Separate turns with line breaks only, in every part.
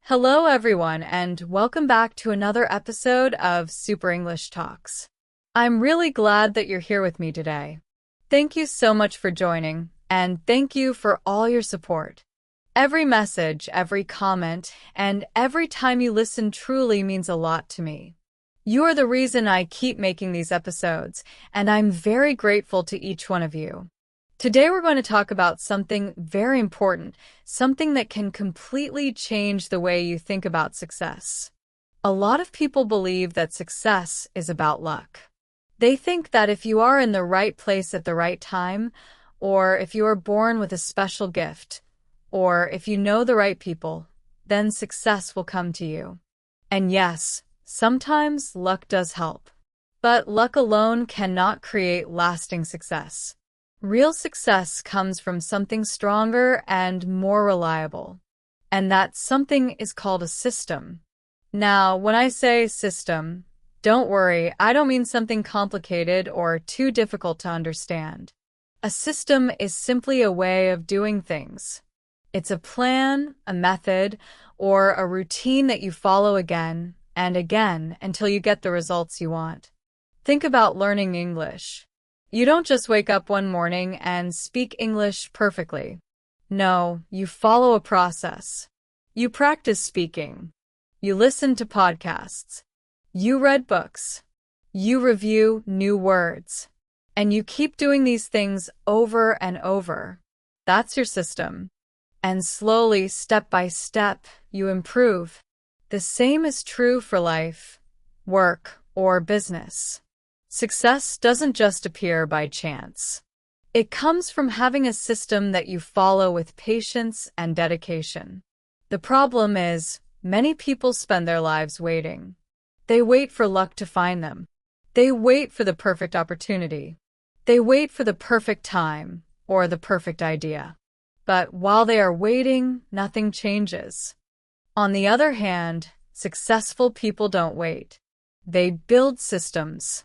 Hello, everyone, and welcome back to another episode of Super English Talks. I'm really glad that you're here with me today. Thank you so much for joining, and thank you for all your support. Every message, every comment, and every time you listen truly means a lot to me. You are the reason I keep making these episodes, and I'm very grateful to each one of you. Today we're going to talk about something very important, something that can completely change the way you think about success. A lot of people believe that success is about luck. They think that if you are in the right place at the right time, or if you are born with a special gift, or if you know the right people, then success will come to you. And yes, sometimes luck does help. But luck alone cannot create lasting success. Real success comes from something stronger and more reliable. And that something is called a system. Now, when I say system, don't worry, I don't mean something complicated or too difficult to understand. A system is simply a way of doing things. It's a plan, a method, or a routine that you follow again and again until you get the results you want. Think about learning English. You don't just wake up one morning and speak English perfectly. No, you follow a process. You practice speaking. You listen to podcasts. You read books. You review new words. And you keep doing these things over and over. That's your system. And slowly, step by step, you improve. The same is true for life, work, or business. Success doesn't just appear by chance. It comes from having a system that you follow with patience and dedication. The problem is, many people spend their lives waiting. They wait for luck to find them. They wait for the perfect opportunity. They wait for the perfect time or the perfect idea. But while they are waiting, nothing changes. On the other hand, successful people don't wait. They build systems.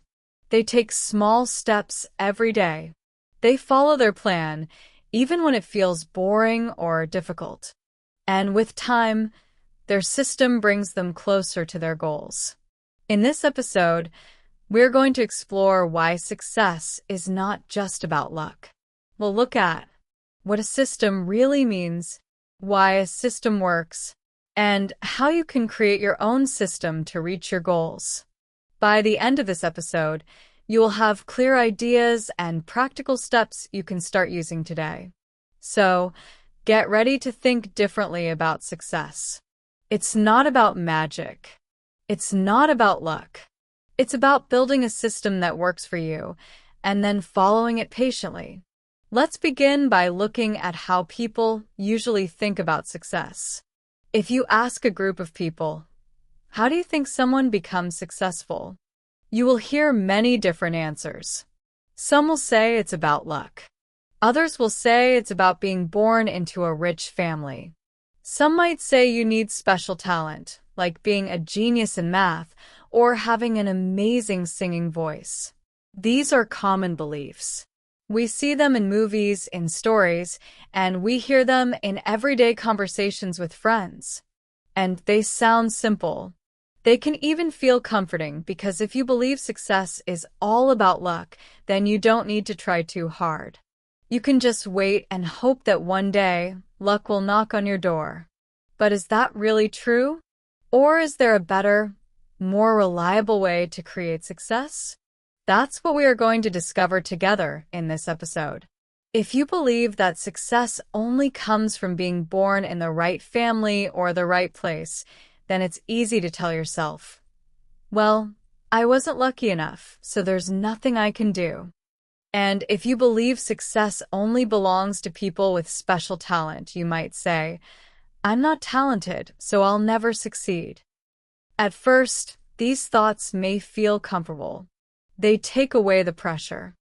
They take small steps every day. They follow their plan, even when it feels boring or difficult. And with time, their system brings them closer to their goals. In this episode, we're going to explore why success is not just about luck. We'll look at what a system really means, why a system works, and how you can create your own system to reach your goals. By the end of this episode, you will have clear ideas and practical steps you can start using today. So, get ready to think differently about success. It's not about magic. It's not about luck. It's about building a system that works for you and then following it patiently. Let's begin by looking at how people usually think about success. If you ask a group of people, how do you think someone becomes successful? You will hear many different answers. Some will say it's about luck. Others will say it's about being born into a rich family. Some might say you need special talent, like being a genius in math or having an amazing singing voice. These are common beliefs. We see them in movies, in stories, and we hear them in everyday conversations with friends. And they sound simple. They can even feel comforting because if you believe success is all about luck, then you don't need to try too hard. You can just wait and hope that one day, luck will knock on your door. But is that really true? Or is there a better, more reliable way to create success? That's what we are going to discover together in this episode. If you believe that success only comes from being born in the right family or the right place, then it's easy to tell yourself, well, I wasn't lucky enough, so there's nothing I can do. And if you believe success only belongs to people with special talent, you might say, I'm not talented, so I'll never succeed. At first, these thoughts may feel comfortable. They take away the pressure.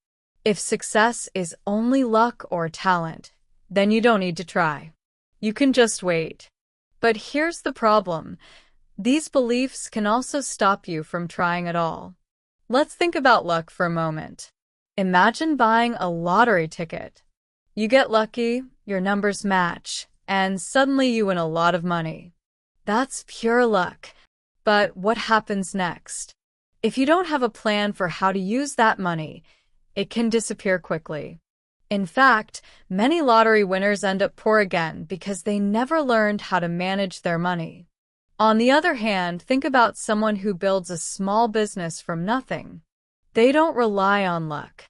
If success is only luck or talent, then you don't need to try. You can just wait. But here's the problem. These beliefs can also stop you from trying at all. Let's think about luck for a moment. Imagine buying a lottery ticket. You get lucky, your numbers match, and suddenly you win a lot of money. That's pure luck. But what happens next? If you don't have a plan for how to use that money, it can disappear quickly. In fact, many lottery winners end up poor again because they never learned how to manage their money. On the other hand, think about someone who builds a small business from nothing. They don't rely on luck.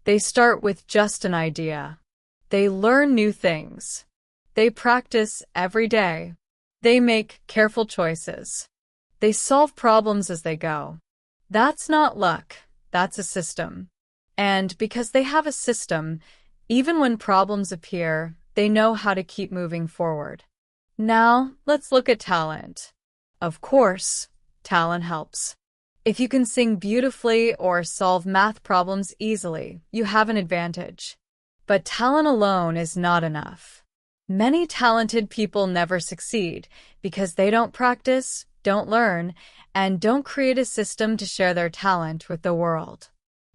They start with just an idea. They learn new things. They practice every day. They make careful choices. They solve problems as they go. That's not luck. That's a system. And because they have a system, even when problems appear, they know how to keep moving forward. Now, let's look at talent. Of course, talent helps. If you can sing beautifully or solve math problems easily, you have an advantage. But talent alone is not enough. Many talented people never succeed because they don't practice, don't learn, and don't create a system to share their talent with the world.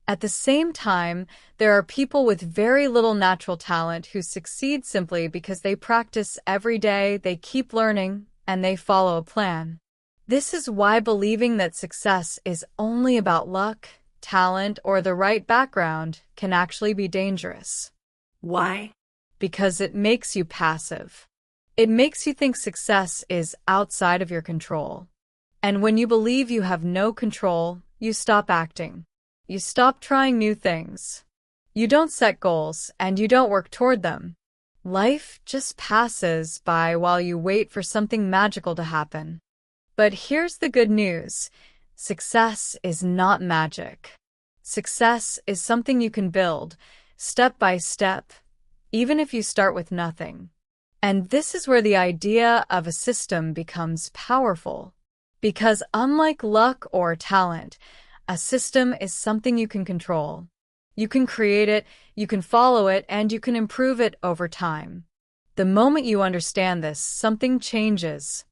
At the same time, there are people with very little natural talent who succeed simply because they practice every day, they keep learning, and they follow a plan. This is why believing that success is only about luck, talent, or the right background can actually be dangerous.
Why?
Because it makes you passive. It makes you think success is outside of your control. And when you believe you have no control, you stop acting. You stop trying new things. You don't set goals, and you don't work toward them. Life just passes by while you wait for something magical to happen. But here's the good news. Success is not magic. Success is something you can build, step by step, even if you start with nothing. And this is where the idea of a system becomes powerful. Because unlike luck or talent, a system is something you can control. You can create it, you can follow it, and you can improve it over time. The moment you understand this, something changes.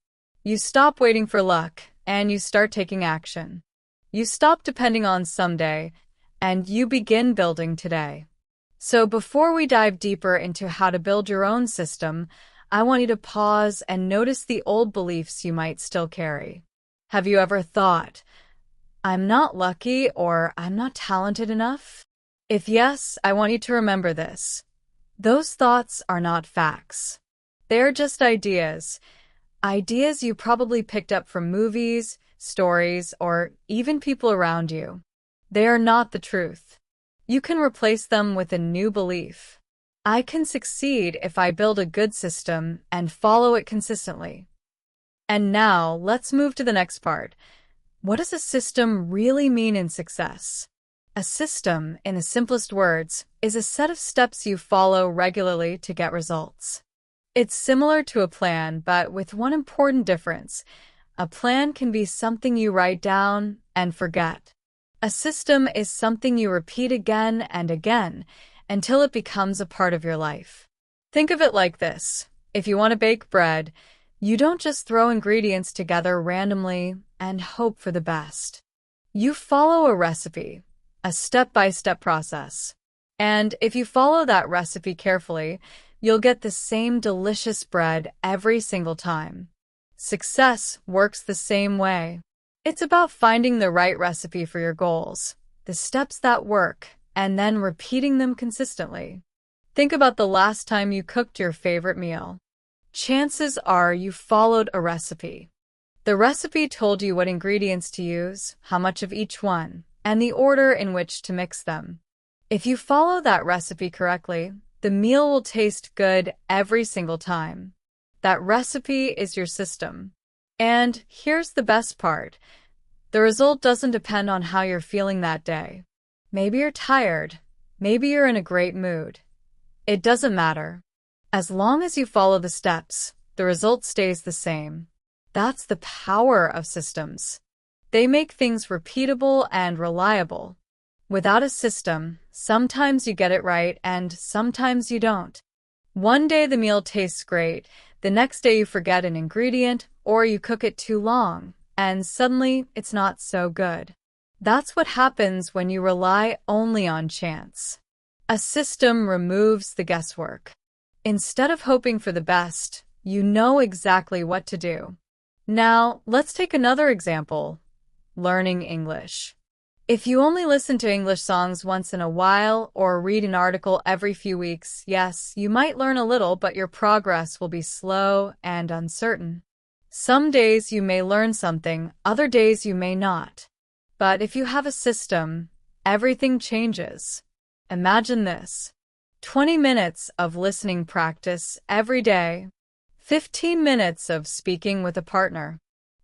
You stop waiting for luck, and you start taking action. You stop depending on someday, and you begin building today. So before we dive deeper into how to build your own system, I want you to pause and notice the old beliefs you might still carry. Have you ever thought, I'm not lucky or I'm not talented enough? If yes, I want you to remember this. Those thoughts are not facts. They're just ideas. Ideas you probably picked up from movies, stories, or even people around you. They are not the truth. You can replace them with a new belief. I can succeed if I build a good system and follow it consistently. And now, let's move to the next part. What does a system really mean in success? A system, in the simplest words, is a set of steps you follow regularly to get results. It's similar to a plan, but with one important difference. A plan can be something you write down and forget. A system is something you repeat again and again until it becomes a part of your life. Think of it like this. If you want to bake bread, you don't just throw ingredients together randomly and hope for the best. You follow a recipe, a step-by-step process. And if you follow that recipe carefully, you'll get the same delicious bread every single time. Success works the same way. It's about finding the right recipe for your goals, the steps that work, and then repeating them consistently. Think about the last time you cooked your favorite meal. Chances are you followed a recipe. The recipe told you what ingredients to use, how much of each one, and the order in which to mix them. If you follow that recipe correctly, the meal will taste good every single time. That recipe is your system. And here's the best part. The result doesn't depend on how you're feeling that day. Maybe you're tired. Maybe you're in a great mood. It doesn't matter. As long as you follow the steps, the result stays the same. That's the power of systems. They make things repeatable and reliable. Without a system, sometimes you get it right and sometimes you don't. One day the meal tastes great, the next day you forget an ingredient or you cook it too long, and suddenly it's not so good. That's what happens when you rely only on chance. A system removes the guesswork. Instead of hoping for the best, you know exactly what to do. Now, let's take another example, learning English. If you only listen to English songs once in a while or read an article every few weeks, yes, you might learn a little, but your progress will be slow and uncertain. Some days you may learn something, other days you may not. But if you have a system, everything changes. Imagine this: 20 minutes of listening practice every day, 15 minutes of speaking with a partner,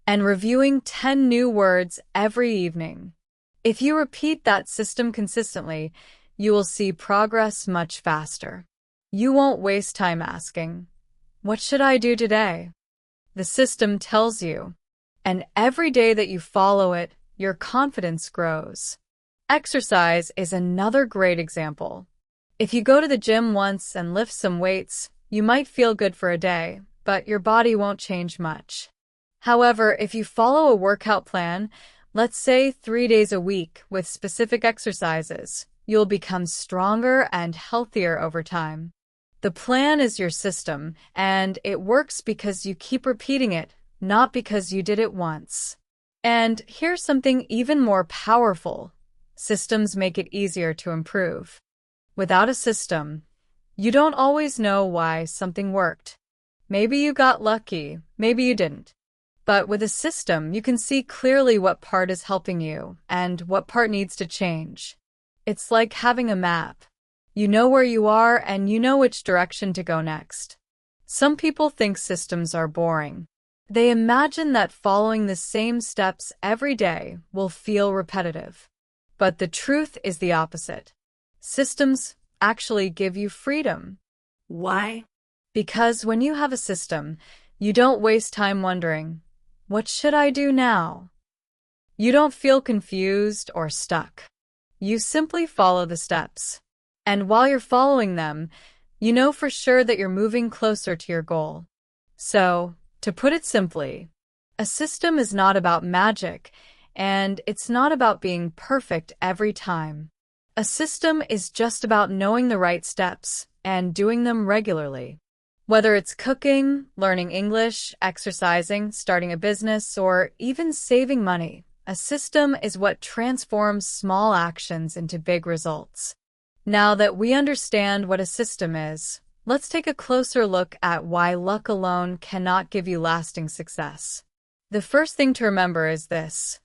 and reviewing 10 new words every evening. If you repeat that system consistently, you will see progress much faster. You won't waste time asking, "What should I do today?" The system tells you, and every day that you follow it, your confidence grows. Exercise is another great example. If you go to the gym once and lift some weights, you might feel good for a day, but your body won't change much. However, if you follow a workout plan, let's say 3 days a week with specific exercises, you'll become stronger and healthier over time. The plan is your system, and it works because you keep repeating it, not because you did it once. And here's something even more powerful. Systems make it easier to improve. Without a system, you don't always know why something worked. Maybe you got lucky, maybe you didn't. But with a system, you can see clearly what part is helping you and what part needs to change. It's like having a map. You know where you are and you know which direction to go next. Some people think systems are boring. They imagine that following the same steps every day will feel repetitive. But the truth is the opposite. Systems actually give you freedom.
Why?
Because when you have a system, you don't waste time wondering, "What should I do now?" You don't feel confused or stuck. You simply follow the steps. And while you're following them, you know for sure that you're moving closer to your goal. So, to put it simply, a system is not about magic, and it's not about being perfect every time. A system is just about knowing the right steps and doing them regularly. Whether it's cooking, learning English, exercising, starting a business, or even saving money, a system is what transforms small actions into big results. Now that we understand what a system is, let's take a closer look at why luck alone cannot give you lasting success. The first thing to remember is this: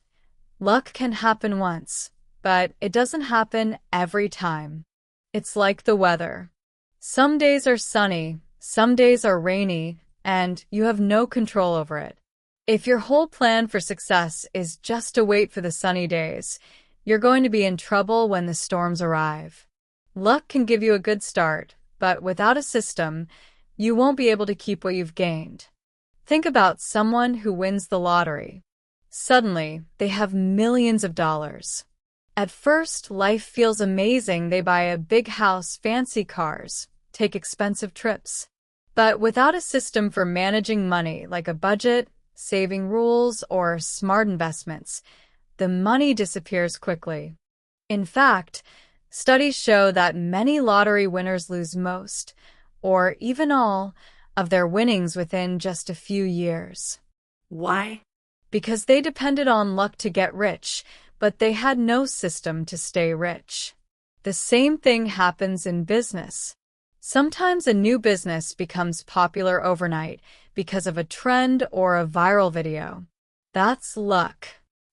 luck can happen once, but it doesn't happen every time. It's like the weather. Some days are sunny, some days are rainy, and you have no control over it. If your whole plan for success is just to wait for the sunny days, you're going to be in trouble when the storms arrive. Luck can give you a good start, but without a system, you won't be able to keep what you've gained. Think about someone who wins the lottery. Suddenly, they have millions of dollars. At first, life feels amazing. They buy a big house, fancy cars, take expensive trips. But without a system for managing money, like a budget, saving rules, or smart investments, the money disappears quickly. In fact, studies show that many lottery winners lose most, or even all, of their winnings within just a few years.
Why?
Because they depended on luck to get rich, but they had no system to stay rich. The same thing happens in business. Sometimes a new business becomes popular overnight because of a trend or a viral video. That's luck.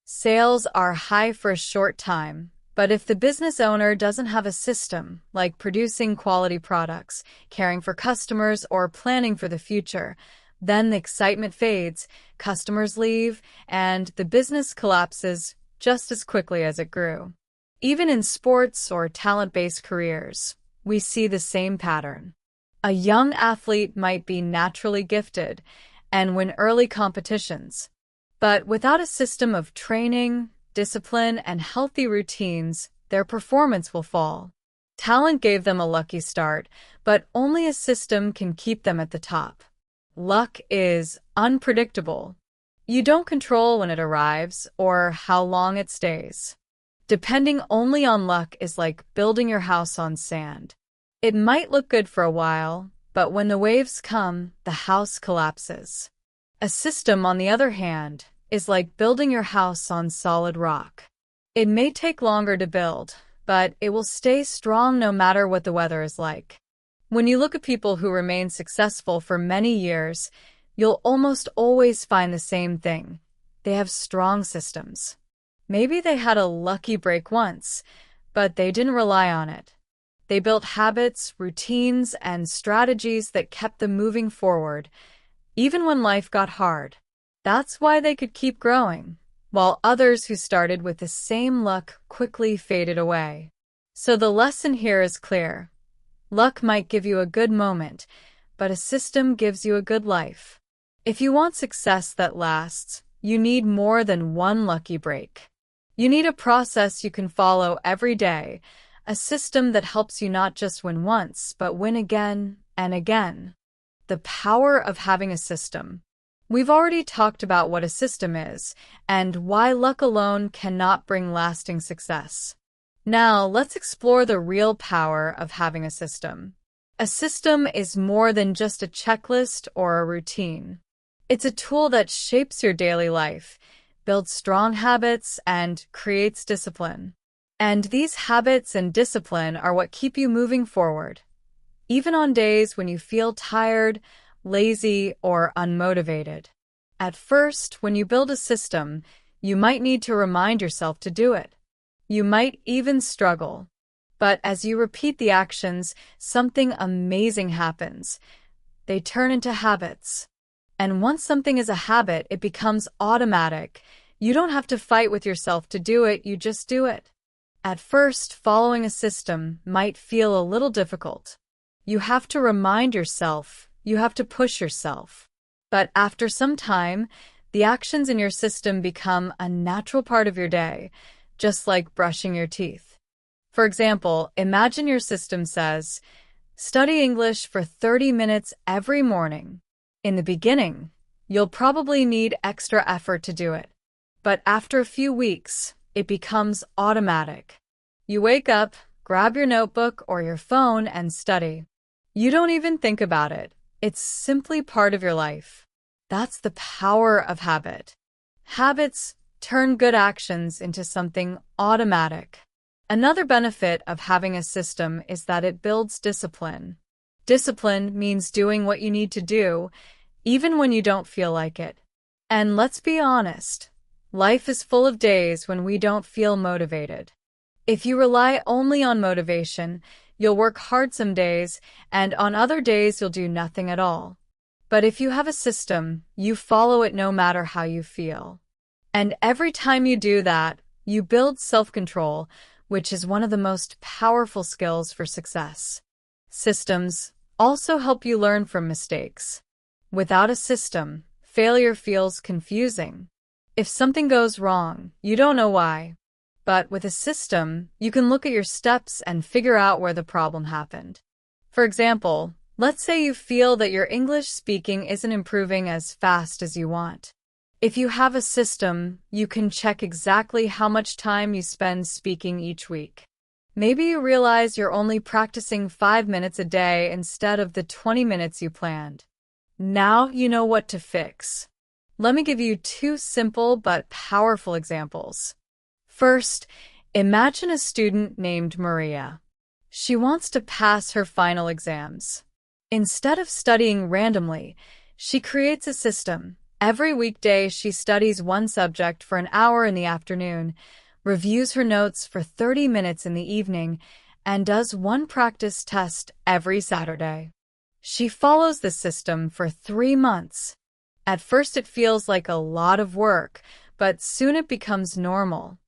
Sales are high for a short time, but if the business owner doesn't have a system, like producing quality products, caring for customers, or planning for the future, then the excitement fades, customers leave, and the business collapses just as quickly as it grew. Even in sports or talent-based careers, we see the same pattern. A young athlete might be naturally gifted and win early competitions, but without a system of training, discipline, and healthy routines, their performance will fall. Talent gave them a lucky start, but only a system can keep them at the top. Luck is unpredictable. You don't control when it arrives or how long it stays. Depending only on luck is like building your house on sand. It might look good for a while, but when the waves come, the house collapses. A system, on the other hand, is like building your house on solid rock. It may take longer to build, but it will stay strong no matter what the weather is like. When you look at people who remain successful for many years, you'll almost always find the same thing. They have strong systems. Maybe they had a lucky break once, but they didn't rely on it. They built habits, routines, and strategies that kept them moving forward, even when life got hard. That's why they could keep growing, while others who started with the same luck quickly faded away. So the lesson here is clear. Luck might give you a good moment, but a system gives you a good life. If you want success that lasts, you need more than one lucky break. You need a process you can follow every day, a system that helps you not just win once, but win again and again. The power of having a system. We've already talked about what a system is and why luck alone cannot bring lasting success. Now, let's explore the real power of having a system. A system is more than just a checklist or a routine. It's a tool that shapes your daily life, builds strong habits, and creates discipline. And these habits and discipline are what keep you moving forward, even on days when you feel tired, lazy, or unmotivated. At first, when you build a system, you might need to remind yourself to do it. You might even struggle. But as you repeat the actions, something amazing happens. They turn into habits. And once something is a habit, it becomes automatic. You don't have to fight with yourself to do it, you just do it. At first, following a system might feel a little difficult. You have to remind yourself, you have to push yourself. But after some time, the actions in your system become a natural part of your day, just like brushing your teeth. For example, imagine your system says, study English for 30 minutes every morning. In the beginning, you'll probably need extra effort to do it. But after a few weeks, it becomes automatic. You wake up, grab your notebook or your phone and study. You don't even think about it. It's simply part of your life. That's the power of habit. Habits turn good actions into something automatic. Another benefit of having a system is that it builds discipline. Discipline means doing what you need to do, even when you don't feel like it. And let's be honest, life is full of days when we don't feel motivated. If you rely only on motivation, you'll work hard some days, and on other days you'll do nothing at all. But if you have a system, you follow it no matter how you feel. And every time you do that, you build self-control, which is one of the most powerful skills for success. Systems also help you learn from mistakes. Without a system, failure feels confusing. If something goes wrong, you don't know why. But with a system, you can look at your steps and figure out where the problem happened. For example, let's say you feel that your English speaking isn't improving as fast as you want. If you have a system, you can check exactly how much time you spend speaking each week. Maybe you realize you're only practicing 5 minutes a day instead of the 20 minutes you planned. Now you know what to fix. Let me give you 2 simple but powerful examples. First, imagine a student named Maria. She wants to pass her final exams. Instead of studying randomly, she creates a system. Every weekday, she studies one subject for an hour in the afternoon, reviews her notes for 30 minutes in the evening, and does one practice test every Saturday. She follows this system for 3 months. At first, it feels like a lot of work, but soon it becomes normal.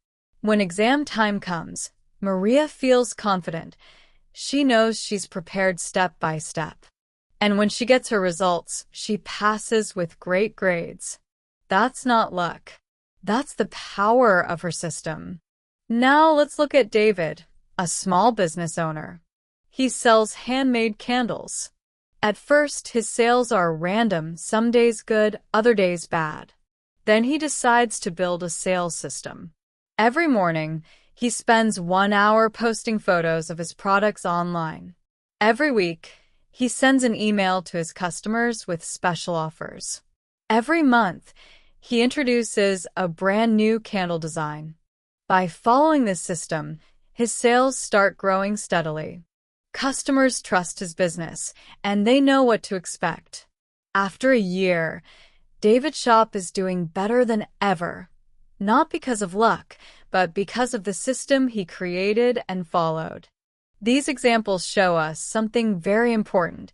When exam time comes, Maria feels confident. She knows she's prepared step by step. And when she gets her results, she passes with great grades. That's not luck. That's the power of her system. Now let's look at David, a small business owner. He sells handmade candles. At first, his sales are random, some days good, other days bad. Then he decides to build a sales system. Every morning, he spends 1 hour posting photos of his products online. Every week, he sends an email to his customers with special offers. Every month, he introduces a brand new candle design. By following this system, his sales start growing steadily. Customers trust his business, and they know what to expect. After a year, David's shop is doing better than ever, not because of luck, but because of the system he created and followed. These examples show us something very important.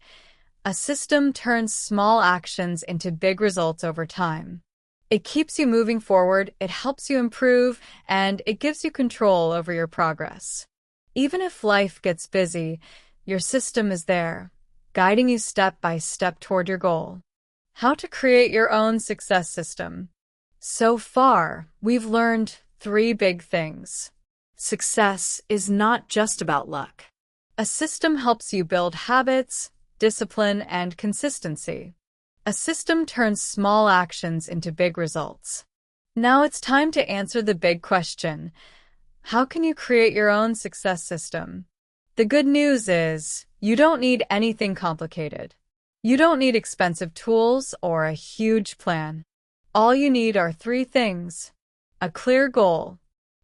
A system turns small actions into big results over time. It keeps you moving forward, it helps you improve, and it gives you control over your progress. Even if life gets busy, your system is there, guiding you step by step toward your goal. How to create your own success system. So far, we've learned 3 big things.
Success is not just about luck.
A system helps you build habits, discipline, and consistency. A system turns small actions into big results. Now it's time to answer the big question. How can you create your own success system? The good news is, you don't need anything complicated. You don't need expensive tools or a huge plan. All you need are 3 things: a clear goal,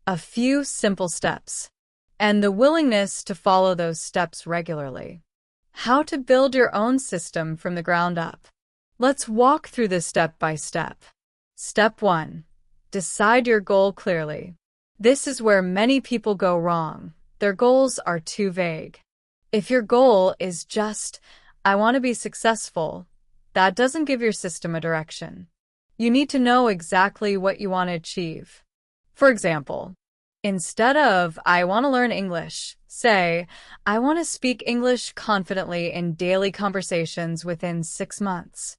a few simple steps, and the willingness to follow those steps regularly. How to build your own system from the ground up. Let's walk through this step by step. Step 1. Decide your goal clearly. This is where many people go wrong. Their goals are too vague. If your goal is just, I want to be successful, that doesn't give your system a direction. You need to know exactly what you want to achieve. For example, instead of, I want to learn English, say, I want to speak English confidently in daily conversations within 6 months.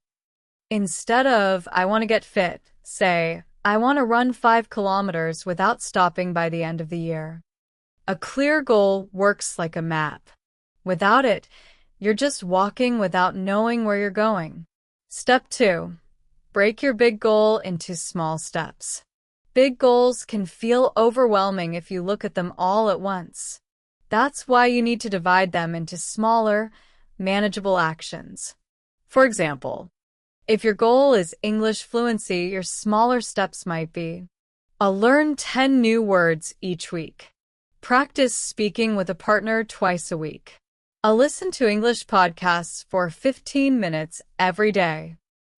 Instead of, I want to get fit, say, I want to run 5 kilometers without stopping by the end of the year. A clear goal works like a map. Without it, you're just walking without knowing where you're going. Step 2. Break your big goal into small steps. Big goals can feel overwhelming if you look at them all at once. That's why you need to divide them into smaller, manageable actions. For example, if your goal is English fluency, your smaller steps might be: I'll learn 10 new words each week. Practice speaking with a partner twice a week. I'll listen to English podcasts for 15 minutes every day.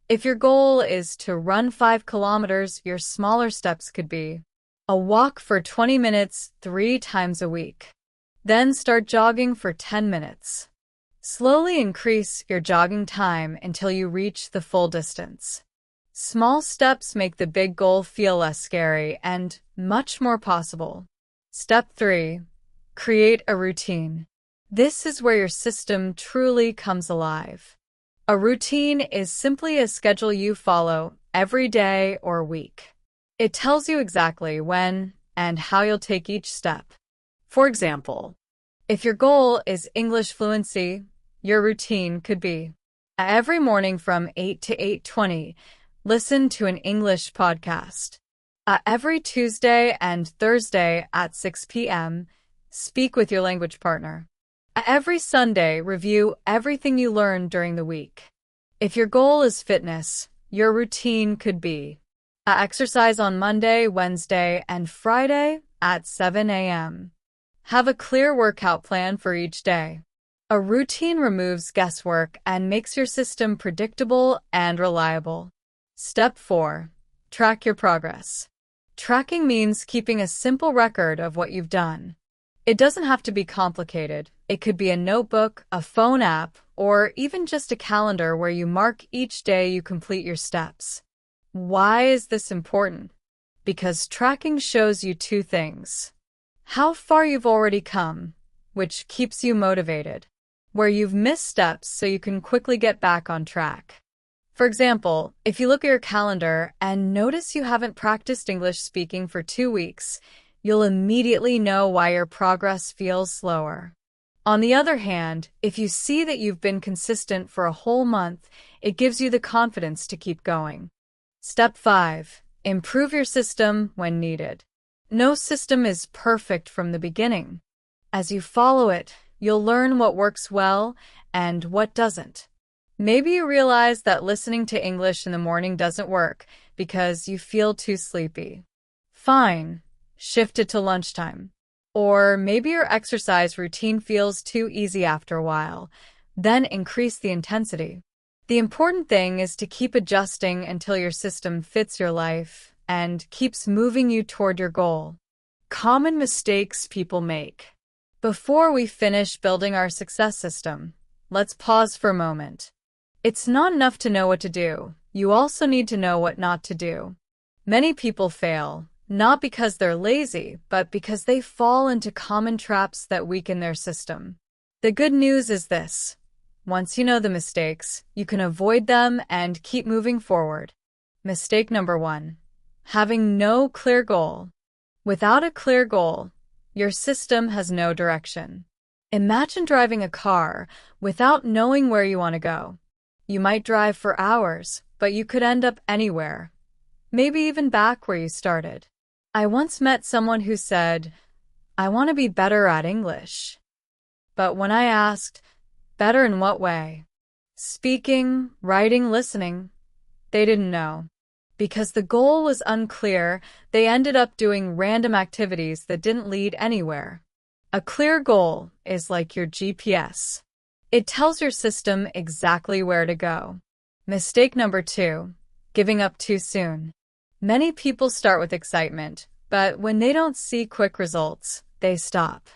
If your goal is to run 5 kilometers, your smaller steps could be: a walk for 20 minutes 3 times a week. Then start jogging for 10 minutes. Slowly increase your jogging time until you reach the full distance. Small steps make the big goal feel less scary and much more possible. Step 3. Create a routine. This is where your system truly comes alive. A routine is simply a schedule you follow every day or week. It tells you exactly when and how you'll take each step. For example, if your goal is English fluency, your routine could be: every morning from 8 to 8:20, listen to an English podcast. Every Tuesday and Thursday at 6 p.m., speak with your language partner. Every Sunday, review everything you learned during the week. If your goal is fitness, your routine could be: exercise on Monday, Wednesday, and Friday at 7 a.m. Have a clear workout plan for each day. A routine removes guesswork and makes your system predictable and reliable. Step 4. Track your progress. Tracking means keeping a simple record of what you've done. It doesn't have to be complicated. It could be a notebook, a phone app, or even just a calendar where you mark each day you complete your steps. Why is this important? Because tracking shows you 2 things: how far you've already come, which keeps you motivated; where you've missed steps so you can quickly get back on track. For example, if you look at your calendar and notice you haven't practiced English speaking for 2 weeks, you'll immediately know why your progress feels slower. On the other hand, if you see that you've been consistent for a whole month, it gives you the confidence to keep going. Step 5. Improve your system when needed. No system is perfect from the beginning. As you follow it, you'll learn what works well and what doesn't. Maybe you realize that listening to English in the morning doesn't work because you feel too sleepy. Fine, shift it to lunchtime. Or maybe your exercise routine feels too easy after a while, then increase the intensity. The important thing is to keep adjusting until your system fits your life and keeps moving you toward your goal. Common mistakes people make. Before we finish building our success system, let's pause for a moment. It's not enough to know what to do. You also need to know what not to do. Many people fail, not because they're lazy, but because they fall into common traps that weaken their system. The good news is this. Once you know the mistakes, you can avoid them and keep moving forward. Mistake number 1. Having no clear goal. Without a clear goal, your system has no direction. Imagine driving a car without knowing where you want to go. You might drive for hours, but you could end up anywhere, maybe even back where you started. I once met someone who said, "I want to be better at English." But when I asked, better in what way? Speaking, writing, listening, they didn't know. Because the goal was unclear, they ended up doing random activities that didn't lead anywhere. A clear goal is like your GPS. It tells your system exactly where to go. Mistake number 2, giving up too soon. Many people start with excitement, but when they don't see quick results, they stop.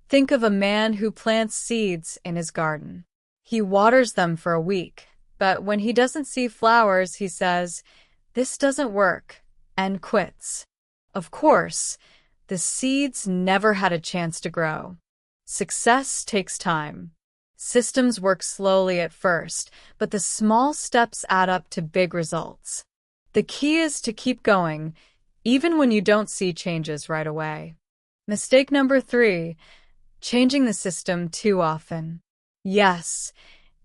Think of a man who plants seeds in his garden. He waters them for a week, but when he doesn't see flowers, he says, "This doesn't work," and quits. Of course, the seeds never had a chance to grow. Success takes time. Systems work slowly at first, but the small steps add up to big results. The key is to keep going, even when you don't see changes right away. Mistake number 3, changing the system too often. Yes,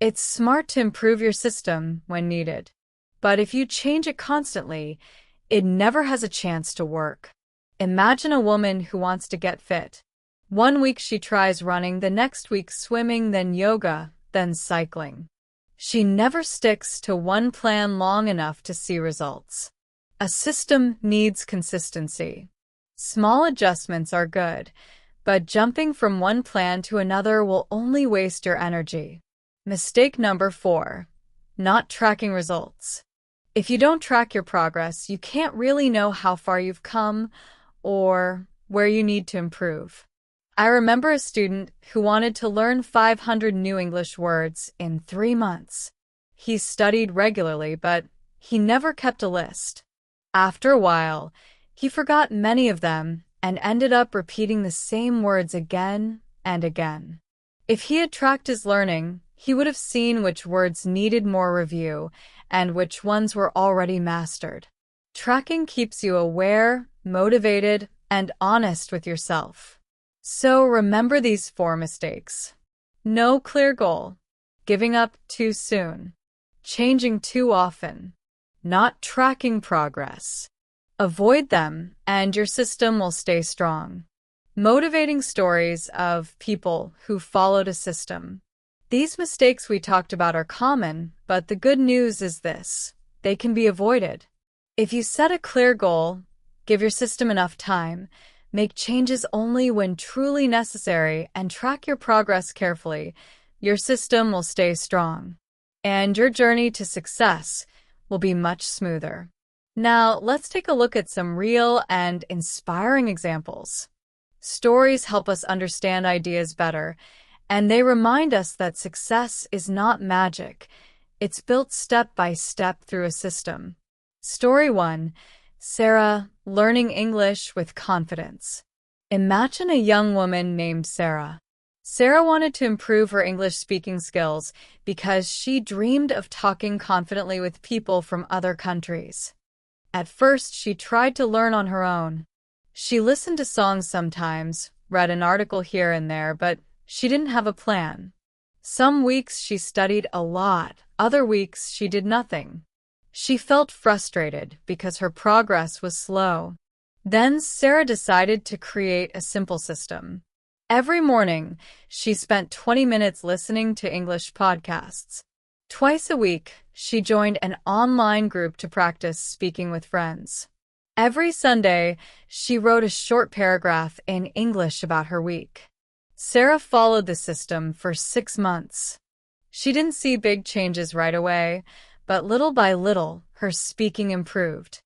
it's smart to improve your system when needed. But if you change it constantly, it never has a chance to work. Imagine a woman who wants to get fit. One week she tries running, the next week swimming, then yoga, then cycling. She never sticks to one plan long enough to see results. A system needs consistency. Small adjustments are good, but jumping from one plan to another will only waste your energy. Mistake number 4, not tracking results. If you don't track your progress, you can't really know how far you've come or where you need to improve. I remember a student who wanted to learn 500 new English words in 3 months. He studied regularly, but he never kept a list. After a while, he forgot many of them and ended up repeating the same words again and again. If he had tracked his learning, he would have seen which words needed more review and which ones were already mastered. Tracking keeps you aware, motivated, and honest with yourself. So remember these 4 mistakes. No clear goal. Giving up too soon. Changing too often. Not tracking progress. Avoid them, and your system will stay strong. Motivating stories of people who followed a system. These mistakes we talked about are common, but the good news is this: they can be avoided. If you set a clear goal, give your system enough time, make changes only when truly necessary, and track your progress carefully, your system will stay strong. And your journey to success will be much smoother. Now, let's take a look at some real and inspiring examples. Stories help us understand ideas better, and they remind us that success is not magic. It's built step by step through a system. Story 1. Sarah, learning English with confidence. Imagine a young woman named Sarah. Sarah wanted to improve her English speaking skills because she dreamed of talking confidently with people from other countries. At first, she tried to learn on her own. She listened to songs sometimes, read an article here and there, but she didn't have a plan. Some weeks she studied a lot, other weeks she did nothing. She felt frustrated because her progress was slow. Then Sarah decided to create a simple system. Every morning, she spent 20 minutes listening to English podcasts. Twice a week, she joined an online group to practice speaking with friends. Every Sunday, she wrote a short paragraph in English about her week. Sarah followed the system for 6 months. She didn't see big changes right away, but little by little, her speaking improved.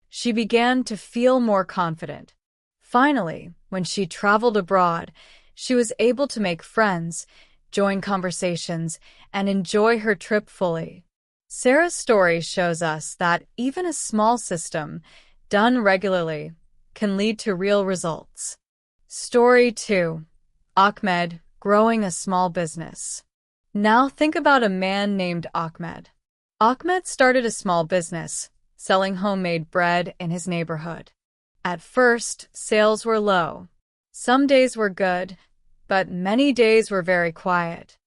She began to feel more confident. Finally, when she traveled abroad, she was able to make friends, join conversations, and enjoy her trip fully. Sarah's story shows us that even a small system, done regularly, can lead to real results. Story 2. Ahmed, growing a small business. Now think about a man named Ahmed. Ahmed started a small business, selling homemade bread in his neighborhood. At first, sales were low. Some days were good, but many days were very quiet.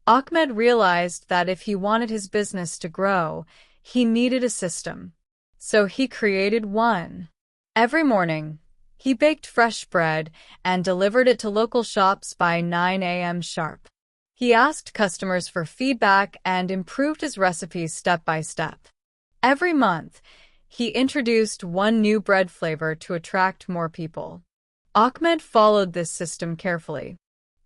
Ahmed realized that if he wanted his business to grow, he needed a system. So he created one. Every morning, he baked fresh bread and delivered it to local shops by 9 a.m. sharp. He asked customers for feedback and improved his recipes step by step. Every month, he introduced one new bread flavor to attract more people. Ahmed followed this system carefully.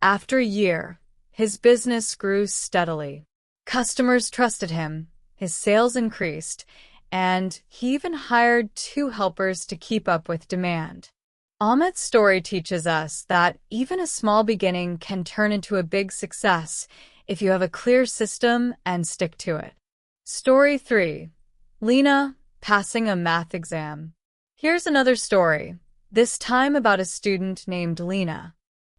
After a year, his business grew steadily. Customers trusted him, his sales increased, and he even hired 2 helpers to keep up with demand. Ahmed's story teaches us that even a small beginning can turn into a big success if you have a clear system and stick to it. Story 3. Lena, passing a math exam. Here's another story, this time about a student named Lena.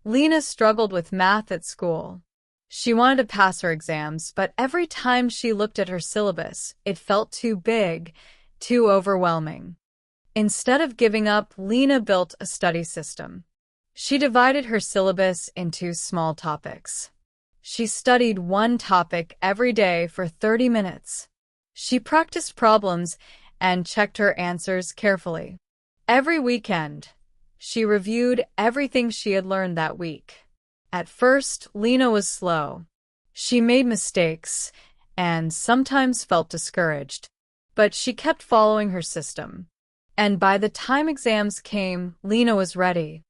Lena struggled with math at school. She wanted to pass her exams, but every time she looked at her syllabus, it felt too big, too overwhelming. Instead of giving up, Lena built a study system. She divided her syllabus into small topics. She studied one topic every day for 30 minutes. She practiced problems and checked her answers carefully. Every weekend, she reviewed everything she had learned that week. At first, Lena was slow. She made mistakes and sometimes felt discouraged, but she kept following her system. And by the time exams came, Lena was ready.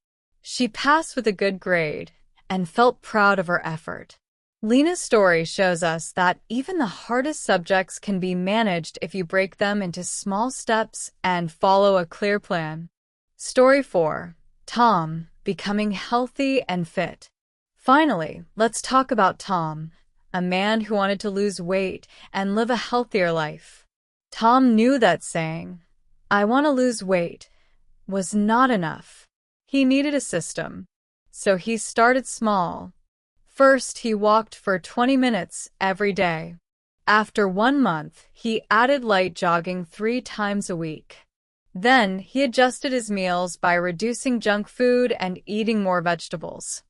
She passed with a good grade and felt proud of her effort. Lena's story shows us that even the hardest subjects can be managed if you break them into small steps and follow a clear plan. Story 4. Tom, becoming healthy and fit. Finally, let's talk about Tom, a man who wanted to lose weight and live a healthier life. Tom knew that saying, "I want to lose weight," was not enough. He needed a system. So he started small. First, he walked for 20 minutes every day. After 1 month, he added light jogging 3 times a week. Then, he adjusted his meals by reducing junk food and eating more vegetables.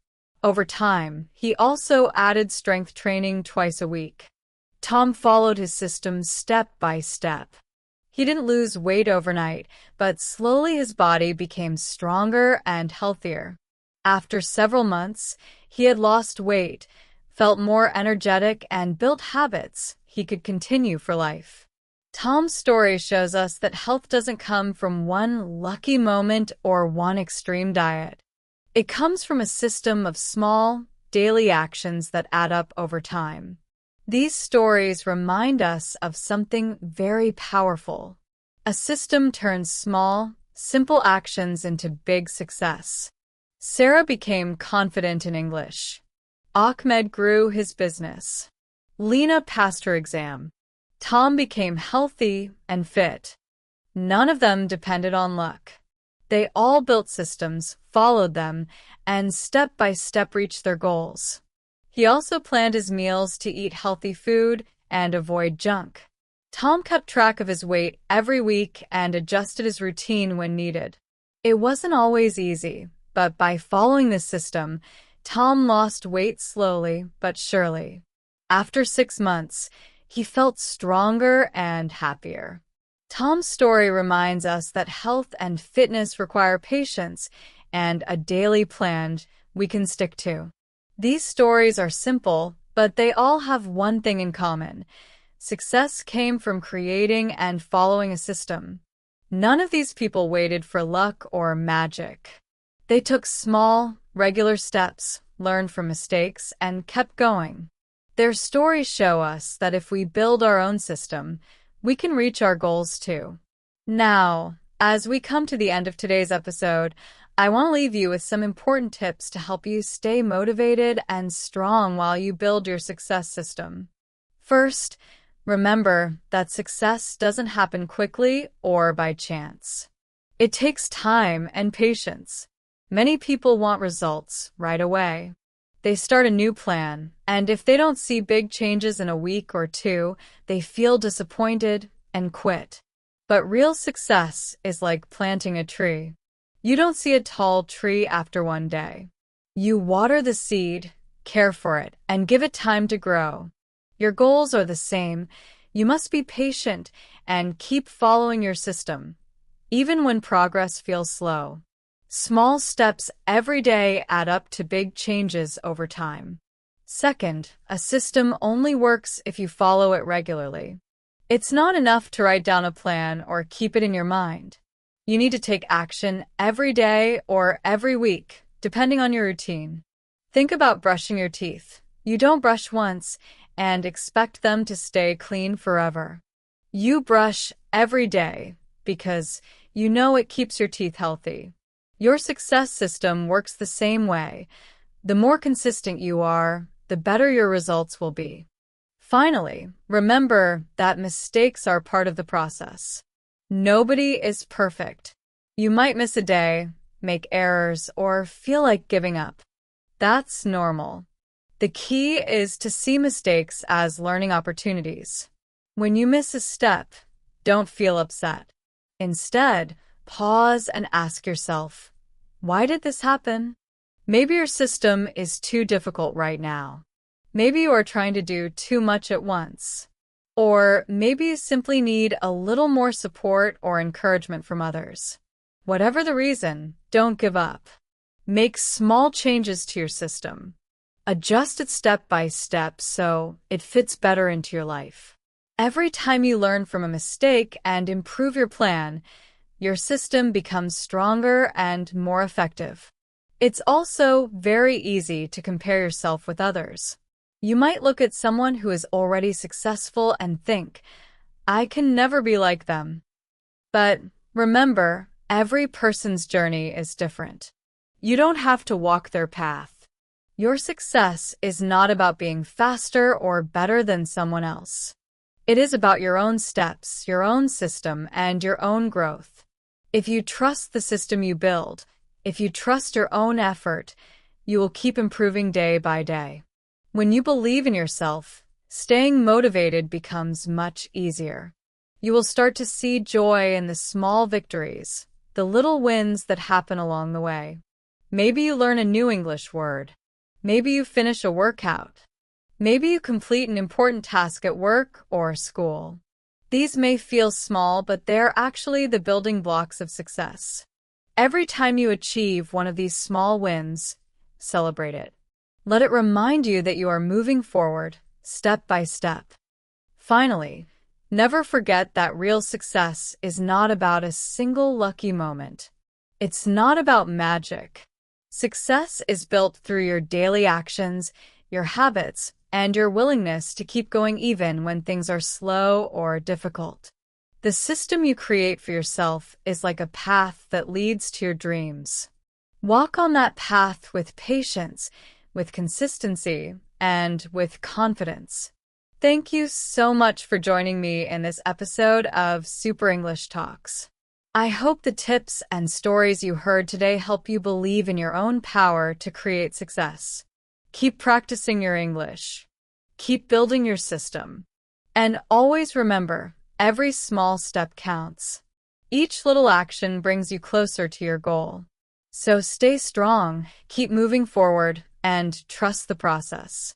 Over time, he also added strength training twice a week. Tom followed his system step by step. He didn't lose weight overnight, but slowly his body became stronger and healthier. After several months, he had lost weight, felt more energetic, and built habits he could continue for life. Tom's story shows us that health doesn't come from one lucky moment or one extreme diet. It comes from a system of small, daily actions that add up over time. These stories remind us of something very powerful. A system turns small, simple actions into big success. Sarah became confident in English. Ahmed grew his business. Lena passed her exam. Tom became healthy and fit. None of them depended on luck. They all built systems, followed them, and step by step reached their goals. He also planned his meals to eat healthy food and avoid junk. Tom kept track of his weight every week and adjusted his routine when needed. It wasn't always easy, but by following this system, Tom lost weight slowly but surely. After 6 months, he felt stronger and happier. Tom's story reminds us that health and fitness require patience and a daily plan we can stick to. These stories are simple but they all have one thing in common. Success came from creating and following a system. None of these people waited for luck or magic. They took small, regular steps, learned from mistakes, and kept going. Their stories show us that if we build our own system, we can reach our goals too. Now, as we come to the end of today's episode, I want to leave you with some important tips to help you stay motivated and strong while you build your success system. First, remember that success doesn't happen quickly or by chance. It takes time and patience. Many people want results right away. They start a new plan, and if they don't see big changes in a week or two, they feel disappointed and quit. But real success is like planting a tree. You don't see a tall tree after one day. You water the seed, care for it, and give it time to grow. Your goals are the same. You must be patient and keep following your system, even when progress feels slow. Small steps every day add up to big changes over time. Second, a system only works if you follow it regularly. It's not enough to write down a plan or keep it in your mind. You need to take action every day or every week, depending on your routine. Think about brushing your teeth. You don't brush once and expect them to stay clean forever. You brush every day because you know it keeps your teeth healthy. Your success system works the same way. The more consistent you are, the better your results will be. Finally, remember that mistakes are part of the process. Nobody is perfect. You might miss a day, make errors, or feel like giving up. That's normal. The key is to see mistakes as learning opportunities. When you miss a step, don't feel upset. Instead, pause and ask yourself, why did this happen? Maybe your system is too difficult right now. Maybe you are trying to do too much at once. Or maybe you simply need a little more support or encouragement from others. Whatever the reason, don't give up. Make small changes to your system. Adjust it step by step so it fits better into your life. Every time you learn from a mistake and improve your plan, your system becomes stronger and more effective. It's also very easy to compare yourself with others. You might look at someone who is already successful and think, I can never be like them. But remember, every person's journey is different. You don't have to walk their path. Your success is not about being faster or better than someone else. It is about your own steps, your own system, and your own growth. If you trust the system you build, if you trust your own effort, you will keep improving day by day. When you believe in yourself, staying motivated becomes much easier. You will start to see joy in the small victories, the little wins that happen along the way. Maybe you learn a new English word. Maybe you finish a workout. Maybe you complete an important task at work or school. These may feel small, but they're actually the building blocks of success. Every time you achieve one of these small wins, celebrate it. Let it remind you that you are moving forward, step by step. Finally, never forget that real success is not about a single lucky moment. It's not about magic. Success is built through your daily actions, your habits, and your willingness to keep going even when things are slow or difficult. The system you create for yourself is like a path that leads to your dreams. Walk on that path with patience, with consistency, and with confidence. Thank you so much for joining me in this episode of Super English Talks. I hope the tips and stories you heard today help you believe in your own power to create success. Keep practicing your English. Keep building your system. And always remember, every small step counts. Each little action brings you closer to your goal. So stay strong, keep moving forward, and trust the process.